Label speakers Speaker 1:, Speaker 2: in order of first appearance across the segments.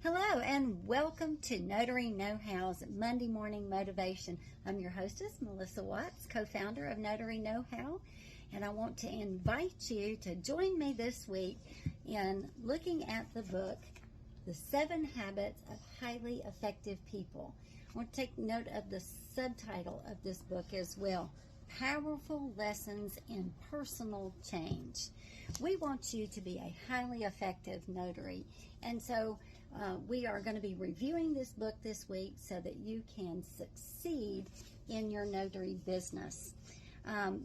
Speaker 1: Hello and welcome to Notary Know How's Monday Morning Motivation. I'm your hostess, Melissa Watts, co-founder of Notary Know How, and I want to invite you to join me this week in looking at the book, The 7 Habits of Highly Effective People. I want to take note of the subtitle of this book as well, Powerful Lessons in Personal Change. We want you to be a highly effective notary, and so we are going to be reviewing this book this week so that you can succeed in your notary business.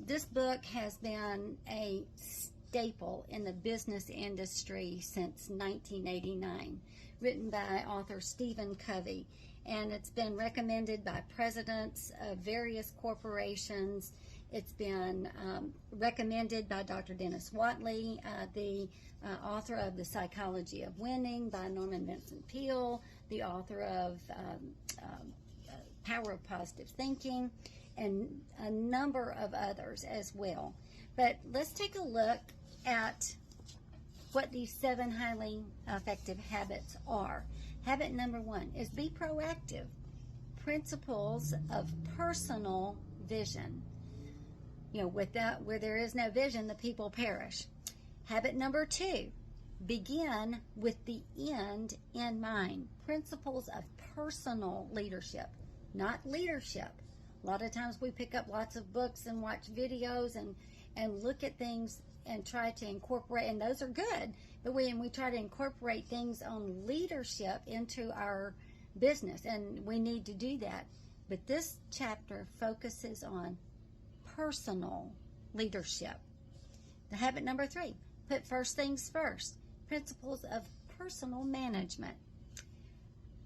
Speaker 1: This book has been a staple in the business industry since 1989, written by author Steven Covey, and it's been recommended by presidents of various corporations. It's been recommended by Dr. Dennis Whatley, the author of The Psychology of Winning by Norman Vincent Peale, the author of Power of Positive Thinking, and a number of others as well. But let's take a look at what these 7 highly effective habits are. Habit number 1 is be proactive. Principles of personal vision. You know, where there is no vision, the people perish. Habit number 2, begin with the end in mind. Principles of personal leadership, not leadership. A lot of times we pick up lots of books and watch videos and look at things and try to incorporate, and those are good, but when we try to incorporate things on leadership into our business, and we need to do that. But this chapter focuses on personal leadership. The habit number 3, put first things first. Principles of personal management.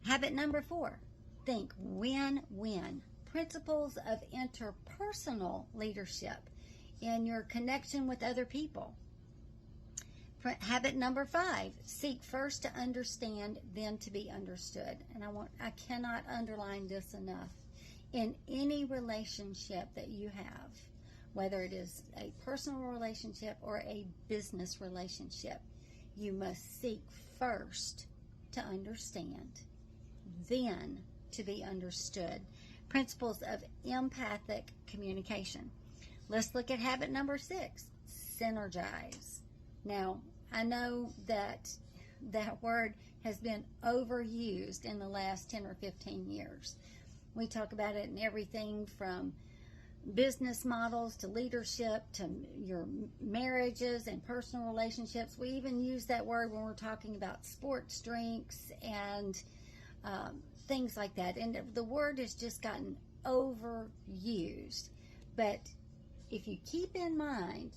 Speaker 1: Habit number 4, think win-win. Principles of interpersonal leadership in your connection with other people. Habit number 5, seek first to understand, then to be understood. And I cannot underline this enough. In any relationship that you have, whether it is a personal relationship or a business relationship, you must seek first to understand, then to be understood. Principles of empathic communication. Let's look at habit number 6, synergize. Now, I know that word has been overused in the last 10 or 15 years. We talk about it in everything from business models to leadership to your marriages and personal relationships. We even use that word when we're talking about sports drinks and things like that. And the word has just gotten overused. But if you keep in mind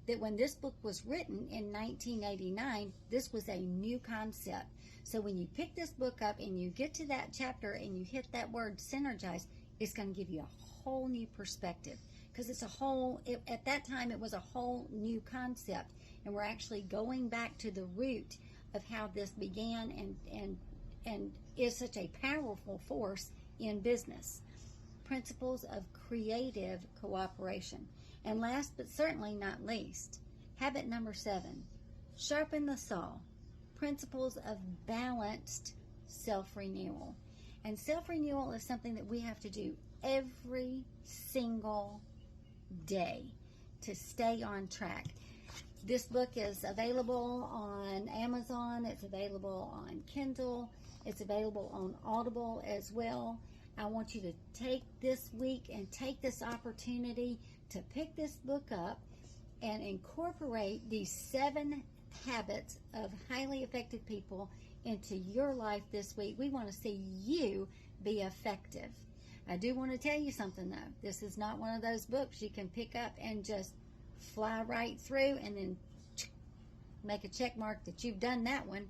Speaker 1: that when this book was written in 1989, this was a new concept. So when you pick this book up and you get to that chapter and you hit that word synergize, it's going to give you a whole new perspective, because at that time it was a whole new concept, and we're actually going back to the root of how this began and is such a powerful force in business. Principles of creative cooperation. And last but certainly not least, habit number 7, sharpen the saw. Principles of balanced self-renewal. And self-renewal is something that we have to do every single day to stay on track. This book is available on Amazon. It's available on Kindle. It's available on Audible as well. I want you to take this week and take this opportunity to pick this book up and incorporate these 7 habits of highly effective people into your life this week. We want to see you be effective. I do want to tell you something though. This is not one of those books you can pick up and just fly right through and then make a check mark that you've done that one.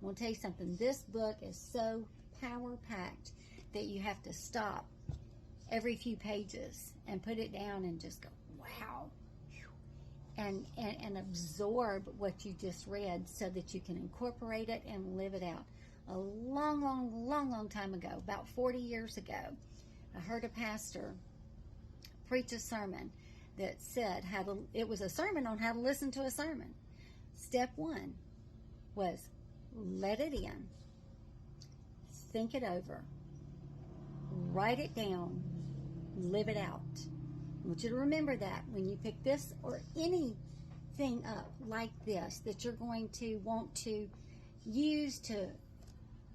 Speaker 1: I want to tell you something. This book is so power-packed that you have to stop every few pages and put it down and just go, wow, and absorb what you just read so that you can incorporate it and live it out. A long time ago, about 40 years ago, I heard a pastor preach a sermon that said it was a sermon on how to listen to a sermon. Step 1 was let it in. think it over, write it down, live it out. I want you to remember that when you pick this or anything up like this that you're going to want to use to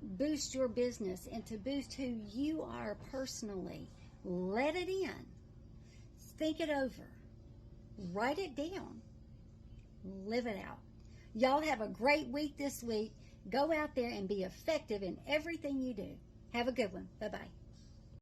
Speaker 1: boost your business and to boost who you are personally, let it in, think it over, write it down, live it out. Y'all have a great week this week. Go out there and be effective in everything you do. Have a good one. Bye-bye.